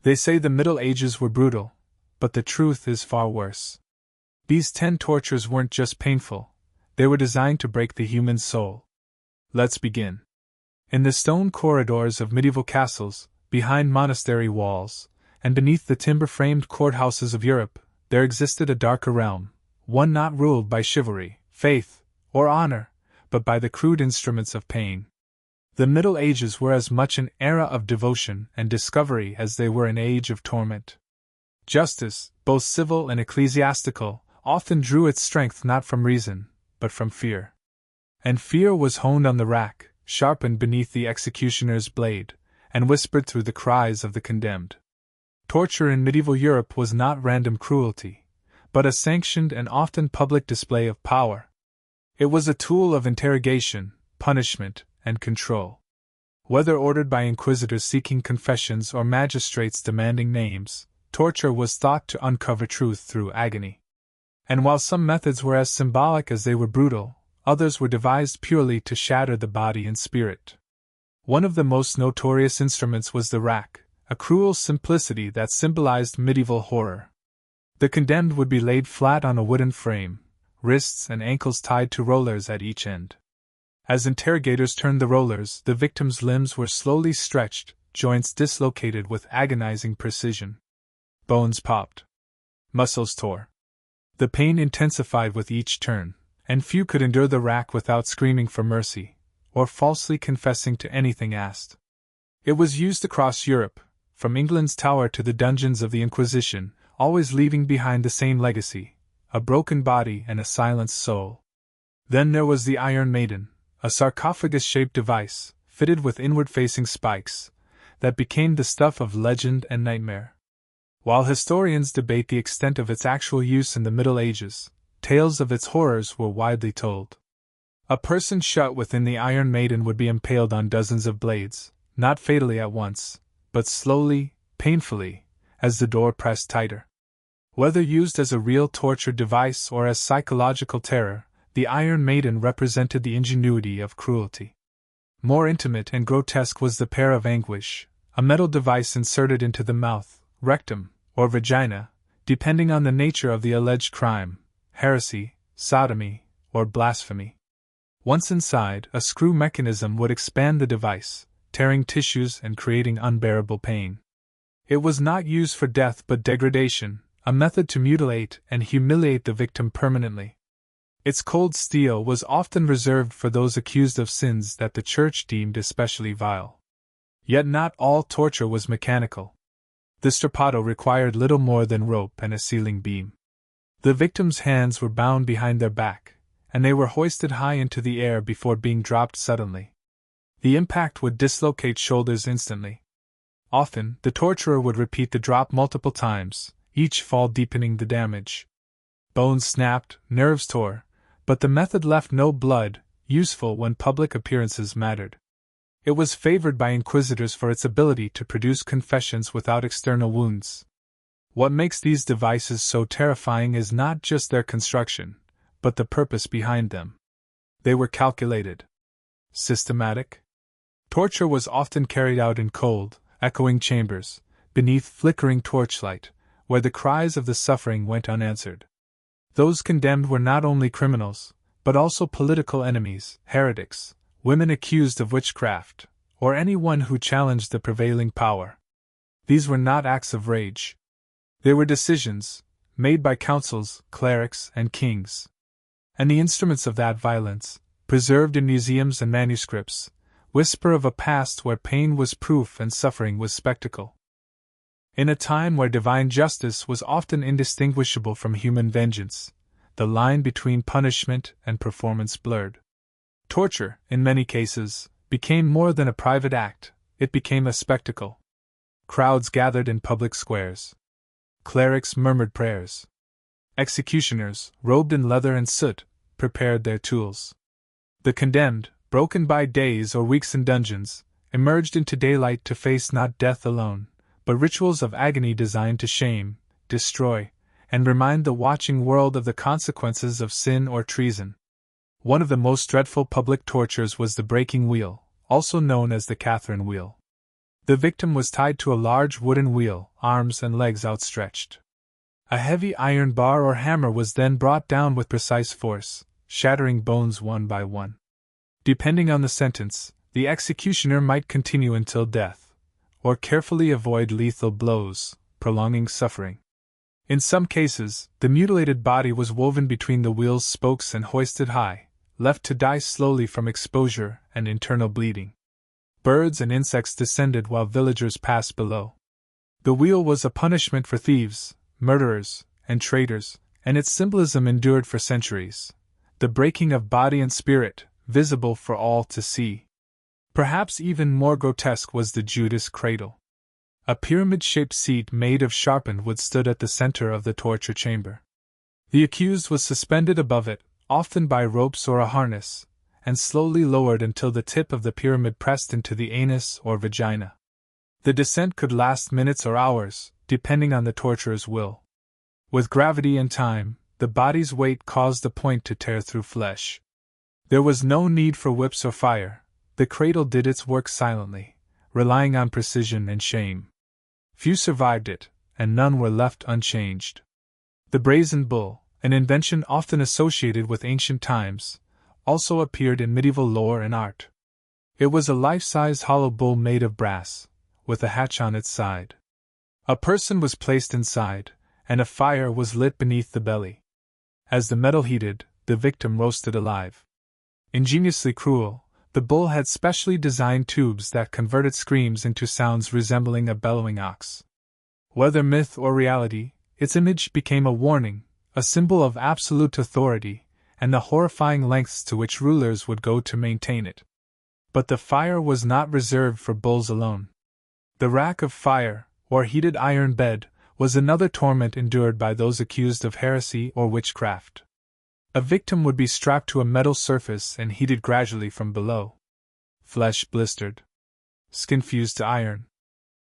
They say the Middle Ages were brutal, but the truth is far worse. These 10 tortures weren't just painful, they were designed to break the human soul. Let's begin. In the stone corridors of medieval castles, behind monastery walls, and beneath the timber-framed courthouses of Europe, there existed a darker realm, one not ruled by chivalry, faith, or honor, but by the crude instruments of pain. The Middle Ages were as much an era of devotion and discovery as they were an age of torment. Justice, both civil and ecclesiastical, often drew its strength not from reason, but from fear. And fear was honed on the rack, sharpened beneath the executioner's blade, and whispered through the cries of the condemned. Torture in medieval Europe was not random cruelty, but a sanctioned and often public display of power. It was a tool of interrogation, punishment, and control. Whether ordered by inquisitors seeking confessions or magistrates demanding names, torture was thought to uncover truth through agony. And while some methods were as symbolic as they were brutal, others were devised purely to shatter the body and spirit. One of the most notorious instruments was the rack, a cruel simplicity that symbolized medieval horror. The condemned would be laid flat on a wooden frame, wrists and ankles tied to rollers at each end. As interrogators turned the rollers, the victim's limbs were slowly stretched, joints dislocated with agonizing precision. Bones popped. Muscles tore. The pain intensified with each turn, and few could endure the rack without screaming for mercy, or falsely confessing to anything asked. It was used across Europe, from England's Tower to the dungeons of the Inquisition, always leaving behind the same legacy, a broken body and a silenced soul. Then there was the Iron Maiden, a sarcophagus-shaped device, fitted with inward-facing spikes, that became the stuff of legend and nightmare. While historians debate the extent of its actual use in the Middle Ages, tales of its horrors were widely told. A person shut within the Iron Maiden would be impaled on dozens of blades, not fatally at once, but slowly, painfully, as the door pressed tighter. Whether used as a real torture device or as psychological terror, the Iron Maiden represented the ingenuity of cruelty. More intimate and grotesque was the pair of anguish, a metal device inserted into the mouth, rectum, or vagina, depending on the nature of the alleged crime, heresy, sodomy, or blasphemy. Once inside, a screw mechanism would expand the device, tearing tissues and creating unbearable pain. It was not used for death but degradation, a method to mutilate and humiliate the victim permanently. Its cold steel was often reserved for those accused of sins that the Church deemed especially vile. Yet not all torture was mechanical. The strappado required little more than rope and a ceiling beam. The victim's hands were bound behind their back, and they were hoisted high into the air before being dropped suddenly. The impact would dislocate shoulders instantly. Often, the torturer would repeat the drop multiple times, each fall deepening the damage. Bones snapped, nerves tore, but the method left no blood, useful when public appearances mattered. It was favored by inquisitors for its ability to produce confessions without external wounds. What makes these devices so terrifying is not just their construction, but the purpose behind them. They were calculated. Systematic. Torture was often carried out in cold, echoing chambers, beneath flickering torchlight, where the cries of the suffering went unanswered. Those condemned were not only criminals, but also political enemies, heretics, women accused of witchcraft, or anyone who challenged the prevailing power. These were not acts of rage. They were decisions, made by councils, clerics, and kings. And the instruments of that violence, preserved in museums and manuscripts, whisper of a past where pain was proof and suffering was spectacle. In a time where divine justice was often indistinguishable from human vengeance, the line between punishment and performance blurred. Torture, in many cases, became more than a private act, it became a spectacle. Crowds gathered in public squares. Clerics murmured prayers. Executioners, robed in leather and soot, prepared their tools. The condemned, broken by days or weeks in dungeons, emerged into daylight to face not death alone, but rituals of agony designed to shame, destroy, and remind the watching world of the consequences of sin or treason. One of the most dreadful public tortures was the breaking wheel, also known as the Catherine wheel. The victim was tied to a large wooden wheel, arms and legs outstretched. A heavy iron bar or hammer was then brought down with precise force, shattering bones one by one. Depending on the sentence, the executioner might continue until death, or carefully avoid lethal blows, prolonging suffering. In some cases, the mutilated body was woven between the wheel's spokes and hoisted high, left to die slowly from exposure and internal bleeding. Birds and insects descended while villagers passed below. The wheel was a punishment for thieves, murderers, and traitors, and its symbolism endured for centuries. The breaking of body and spirit, visible for all to see. Perhaps even more grotesque was the Judas cradle. A pyramid-shaped seat made of sharpened wood stood at the center of the torture chamber. The accused was suspended above it, often by ropes or a harness, and slowly lowered until the tip of the pyramid pressed into the anus or vagina. The descent could last minutes or hours, depending on the torturer's will. With gravity and time, the body's weight caused the point to tear through flesh. There was no need for whips or fire. The cradle did its work silently, relying on precision and shame. Few survived it, and none were left unchanged. The brazen bull, an invention often associated with ancient times, also appeared in medieval lore and art. It was a life-size hollow bull made of brass, with a hatch on its side. A person was placed inside, and a fire was lit beneath the belly. As the metal heated, the victim roasted alive. Ingeniously cruel, the bull had specially designed tubes that converted screams into sounds resembling a bellowing ox. Whether myth or reality, its image became a warning, a symbol of absolute authority, and the horrifying lengths to which rulers would go to maintain it. But the fire was not reserved for bulls alone. The rack of fire, or heated iron bed, was another torment endured by those accused of heresy or witchcraft. A victim would be strapped to a metal surface and heated gradually from below. Flesh blistered. Skin fused to iron.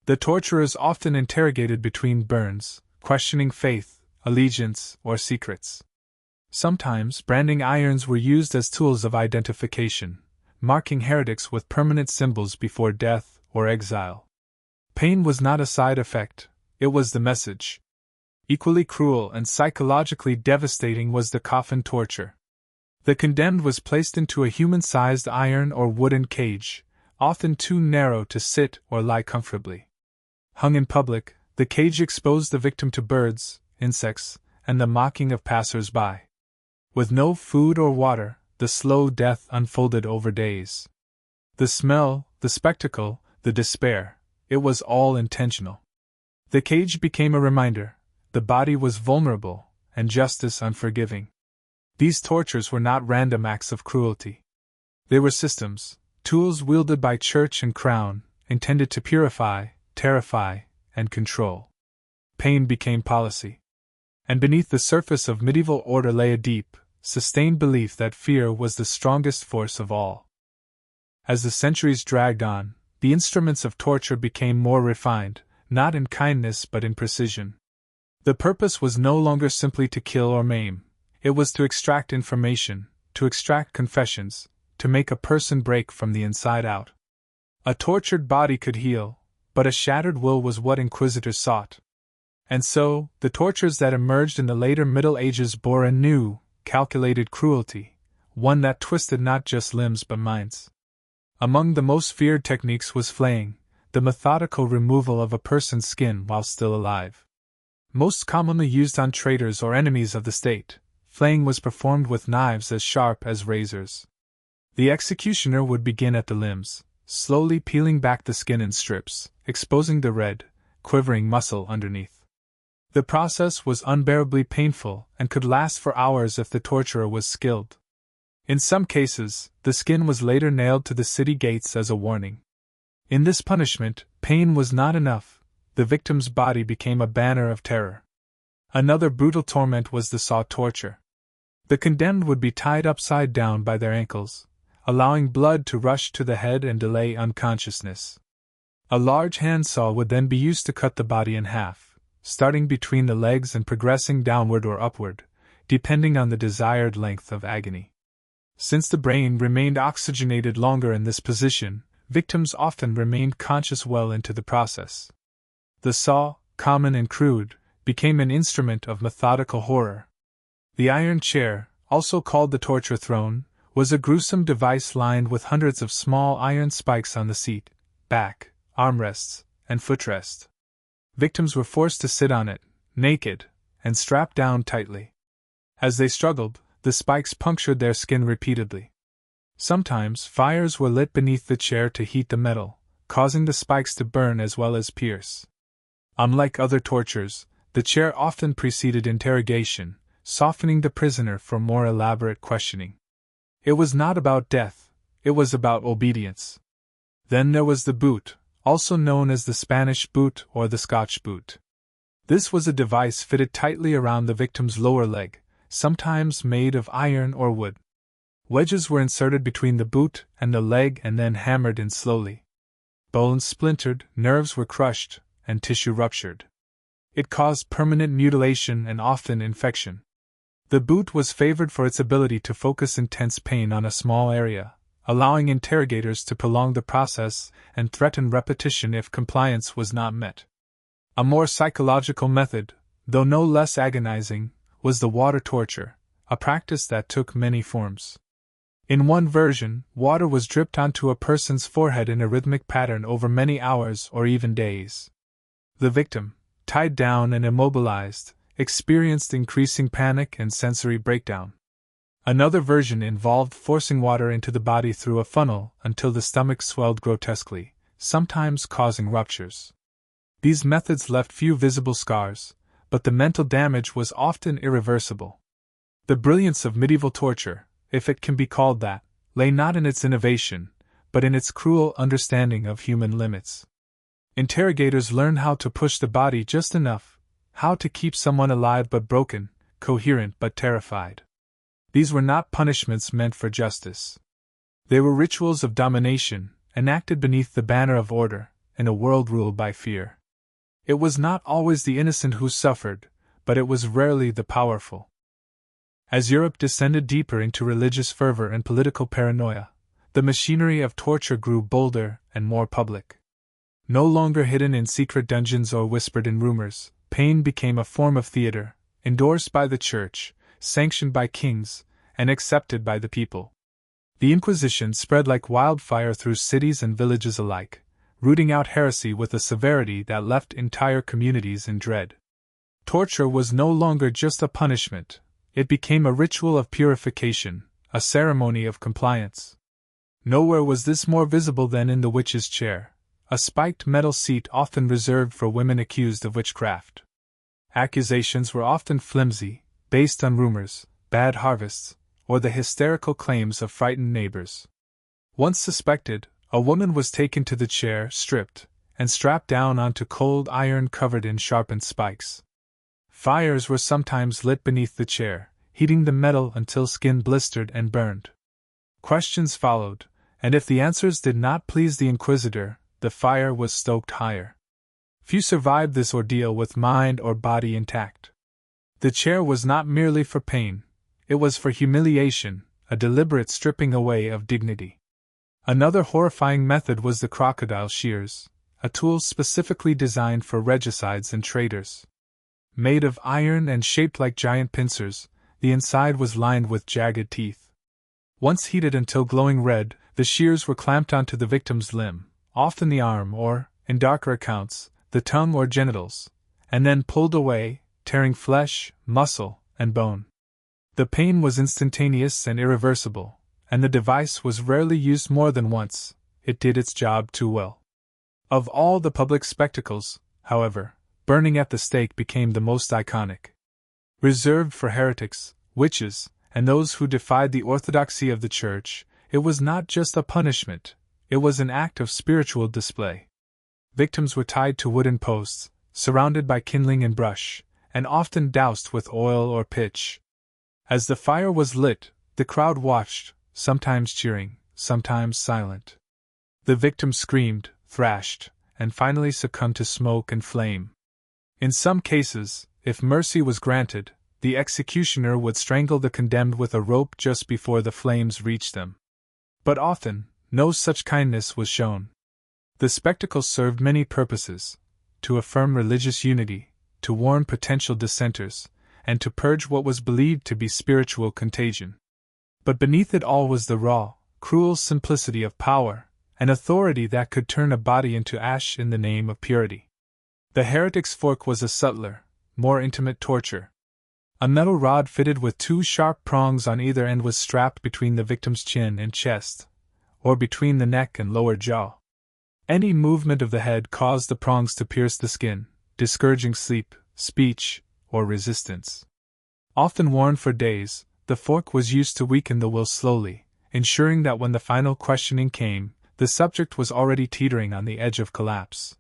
The torturers often interrogated between burns, questioning faith, allegiance, or secrets. Sometimes branding irons were used as tools of identification, marking heretics with permanent symbols before death or exile. Pain was not a side effect, it was the message. Equally cruel and psychologically devastating was the coffin torture. The condemned was placed into a human-sized iron or wooden cage, often too narrow to sit or lie comfortably. Hung in public, the cage exposed the victim to birds, insects, and the mocking of passers-by. With no food or water, the slow death unfolded over days. The smell, the spectacle, the despair, it was all intentional. The cage became a reminder. The body was vulnerable, and justice unforgiving. These tortures were not random acts of cruelty. They were systems, tools wielded by church and crown, intended to purify, terrify, and control. Pain became policy. And beneath the surface of medieval order lay a deep, sustained belief that fear was the strongest force of all. As the centuries dragged on, the instruments of torture became more refined, not in kindness but in precision. The purpose was no longer simply to kill or maim, it was to extract information, to extract confessions, to make a person break from the inside out. A tortured body could heal, but a shattered will was what inquisitors sought. And so, the tortures that emerged in the later Middle Ages bore a new, calculated cruelty, one that twisted not just limbs but minds. Among the most feared techniques was flaying, the methodical removal of a person's skin while still alive. Most commonly used on traitors or enemies of the state, flaying was performed with knives as sharp as razors. The executioner would begin at the limbs, slowly peeling back the skin in strips, exposing the red, quivering muscle underneath. The process was unbearably painful and could last for hours if the torturer was skilled. In some cases, the skin was later nailed to the city gates as a warning. In this punishment, pain was not enough. The victim's body became a banner of terror. Another brutal torment was the saw torture. The condemned would be tied upside down by their ankles, allowing blood to rush to the head and delay unconsciousness. A large handsaw would then be used to cut the body in half, starting between the legs and progressing downward or upward, depending on the desired length of agony. Since the brain remained oxygenated longer in this position, victims often remained conscious well into the process. The saw, common and crude, became an instrument of methodical horror. The iron chair, also called the torture throne, was a gruesome device lined with hundreds of small iron spikes on the seat, back, armrests, and footrest. Victims were forced to sit on it, naked, and strapped down tightly. As they struggled, the spikes punctured their skin repeatedly. Sometimes fires were lit beneath the chair to heat the metal, causing the spikes to burn as well as pierce. Unlike other tortures, the chair often preceded interrogation, softening the prisoner for more elaborate questioning. It was not about death, it was about obedience. Then there was the boot, also known as the Spanish boot or the Scotch boot. This was a device fitted tightly around the victim's lower leg, sometimes made of iron or wood. Wedges were inserted between the boot and the leg and then hammered in slowly. Bones splintered, nerves were crushed, and tissue ruptured. It caused permanent mutilation and often infection. The boot was favored for its ability to focus intense pain on a small area, allowing interrogators to prolong the process and threaten repetition if compliance was not met. A more psychological method, though no less agonizing, was the water torture, a practice that took many forms. In one version, water was dripped onto a person's forehead in a rhythmic pattern over many hours or even days. The victim, tied down and immobilized, experienced increasing panic and sensory breakdown. Another version involved forcing water into the body through a funnel until the stomach swelled grotesquely, sometimes causing ruptures. These methods left few visible scars, but the mental damage was often irreversible. The brilliance of medieval torture, if it can be called that, lay not in its innovation, but in its cruel understanding of human limits. Interrogators learned how to push the body just enough, how to keep someone alive but broken, coherent but terrified. These were not punishments meant for justice. They were rituals of domination, enacted beneath the banner of order, in a world ruled by fear. It was not always the innocent who suffered, but it was rarely the powerful. As Europe descended deeper into religious fervor and political paranoia, the machinery of torture grew bolder and more public. No longer hidden in secret dungeons or whispered in rumors, pain became a form of theater, endorsed by the Church, sanctioned by kings, and accepted by the people. The Inquisition spread like wildfire through cities and villages alike, rooting out heresy with a severity that left entire communities in dread. Torture was no longer just a punishment, it became a ritual of purification, a ceremony of compliance. Nowhere was this more visible than in the witch's chair, a spiked metal seat often reserved for women accused of witchcraft. Accusations were often flimsy, based on rumors, bad harvests, or the hysterical claims of frightened neighbors. Once suspected, a woman was taken to the chair, stripped, and strapped down onto cold iron covered in sharpened spikes. Fires were sometimes lit beneath the chair, heating the metal until skin blistered and burned. Questions followed, and if the answers did not please the inquisitor, the fire was stoked higher. Few survived this ordeal with mind or body intact. The chair was not merely for pain, it was for humiliation, a deliberate stripping away of dignity. Another horrifying method was the crocodile shears, a tool specifically designed for regicides and traitors. Made of iron and shaped like giant pincers, the inside was lined with jagged teeth. Once heated until glowing red, the shears were clamped onto the victim's limb, often the arm or, in darker accounts, the tongue or genitals, and then pulled away, tearing flesh, muscle, and bone. The pain was instantaneous and irreversible, and the device was rarely used more than once, it did its job too well. Of all the public spectacles, however, burning at the stake became the most iconic. Reserved for heretics, witches, and those who defied the orthodoxy of the Church, it was not just a punishment, it was an act of spiritual display. Victims were tied to wooden posts, surrounded by kindling and brush, and often doused with oil or pitch. As the fire was lit, the crowd watched, sometimes cheering, sometimes silent. The victim screamed, thrashed, and finally succumbed to smoke and flame. In some cases, if mercy was granted, the executioner would strangle the condemned with a rope just before the flames reached them. But often, No such kindness was shown. The spectacle served many purposes: to affirm religious unity, to warn potential dissenters, and to purge what was believed to be spiritual contagion. But beneath it all was the raw, cruel simplicity of power, an authority that could turn a body into ash in the name of purity. The heretic's fork was a subtler, more intimate torture. A metal rod fitted with two sharp prongs on either end was strapped between the victim's chin and chest, or between the neck and lower jaw. Any movement of the head caused the prongs to pierce the skin, discouraging sleep, speech, or resistance. Often worn for days, the fork was used to weaken the will slowly, ensuring that when the final questioning came, the subject was already teetering on the edge of collapse.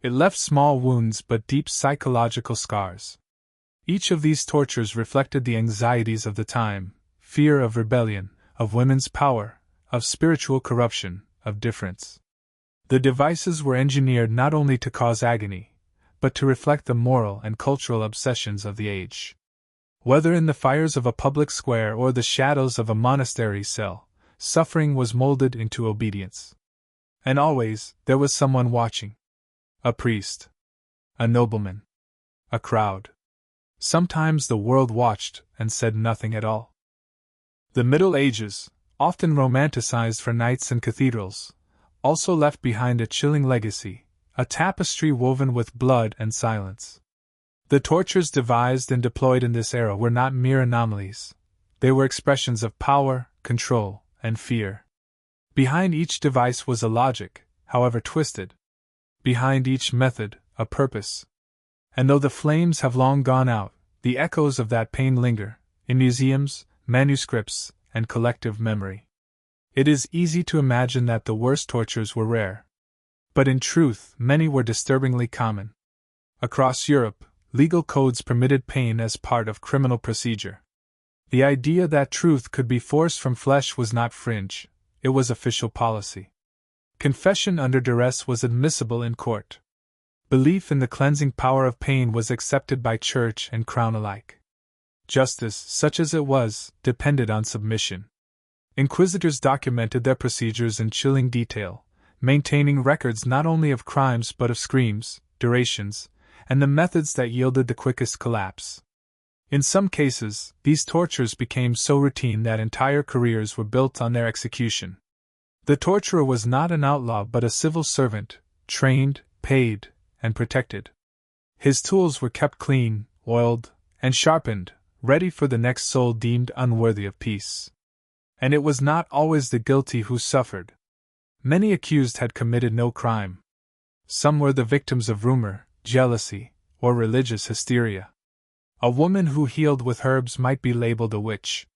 It left small wounds but deep psychological scars. Each of these tortures reflected the anxieties of the time: fear of rebellion, of women's power, of spiritual corruption, of difference. The devices were engineered not only to cause agony, but to reflect the moral and cultural obsessions of the age. Whether in the fires of a public square or the shadows of a monastery cell, suffering was molded into obedience. And always, there was someone watching. A priest. A nobleman. A crowd. Sometimes the world watched and said nothing at all. The Middle Ages, often romanticized for knights and cathedrals, also left behind a chilling legacy, a tapestry woven with blood and silence. The tortures devised and deployed in this era were not mere anomalies. They were expressions of power, control, and fear. Behind each device was a logic, however twisted. Behind each method, a purpose. And though the flames have long gone out, the echoes of that pain linger, in museums, manuscripts, and collective memory. It is easy to imagine that the worst tortures were rare. But in truth, many were disturbingly common. Across Europe, legal codes permitted pain as part of criminal procedure. The idea that truth could be forced from flesh was not fringe, it was official policy. Confession under duress was admissible in court. Belief in the cleansing power of pain was accepted by church and crown alike. Justice, such as it was, depended on submission. Inquisitors documented their procedures in chilling detail, maintaining records not only of crimes but of screams, durations, and the methods that yielded the quickest collapse. In some cases, these tortures became so routine that entire careers were built on their execution. The torturer was not an outlaw but a civil servant, trained, paid, and protected. His tools were kept clean, oiled, and sharpened, ready for the next soul deemed unworthy of peace. And it was not always the guilty who suffered. Many accused had committed no crime. Some were the victims of rumor, jealousy, or religious hysteria. A woman who healed with herbs might be labeled a witch.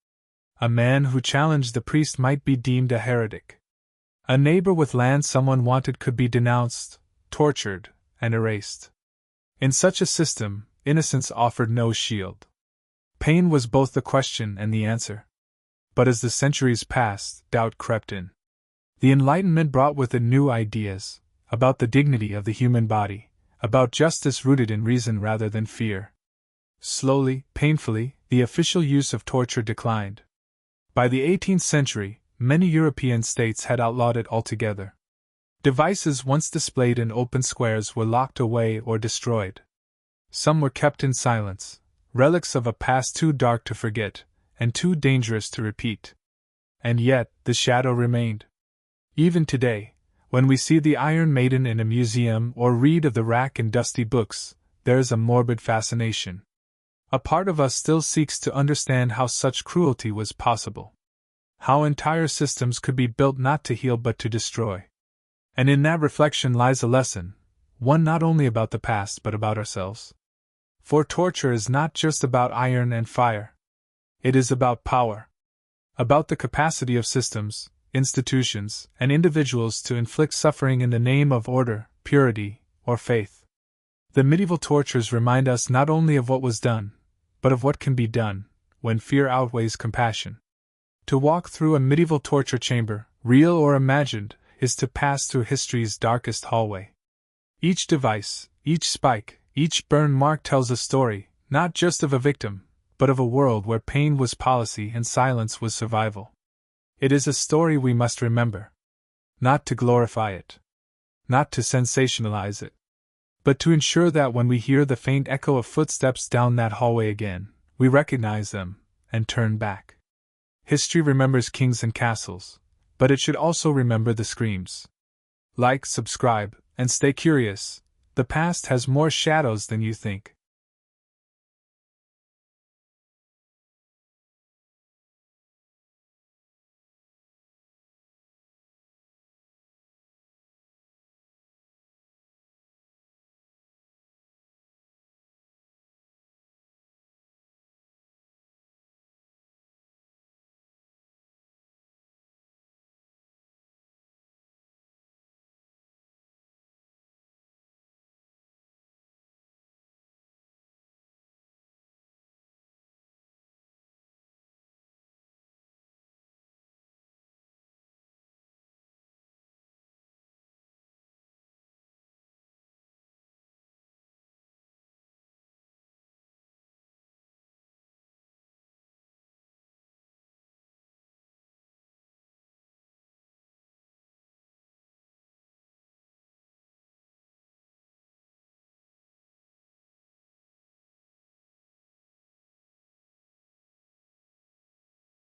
A man who challenged the priest might be deemed a heretic. A neighbor with land someone wanted could be denounced, tortured, and erased. In such a system, innocence offered no shield. Pain was both the question and the answer. But as the centuries passed, doubt crept in. The Enlightenment brought with it new ideas, about the dignity of the human body, about justice rooted in reason rather than fear. Slowly, painfully, the official use of torture declined. By the 18th century, many European states had outlawed it altogether. Devices once displayed in open squares were locked away or destroyed. Some were kept in silence, relics of a past too dark to forget, and too dangerous to repeat. And yet, the shadow remained. Even today, when we see the Iron Maiden in a museum or read of the rack in dusty books, there is a morbid fascination. A part of us still seeks to understand how such cruelty was possible. How entire systems could be built not to heal but to destroy. And in that reflection lies a lesson, one not only about the past but about ourselves. For torture is not just about iron and fire. It is about power. About the capacity of systems, institutions, and individuals to inflict suffering in the name of order, purity, or faith. The medieval tortures remind us not only of what was done, but of what can be done, when fear outweighs compassion. To walk through a medieval torture chamber, real or imagined, is to pass through history's darkest hallway. Each device, each spike, each burn mark tells a story, not just of a victim, but of a world where pain was policy and silence was survival. It is a story we must remember. Not to glorify it. Not to sensationalize it. But to ensure that when we hear the faint echo of footsteps down that hallway again, we recognize them, and turn back. History remembers kings and castles, but it should also remember the screams. Like, subscribe, and stay curious. The past has more shadows than you think.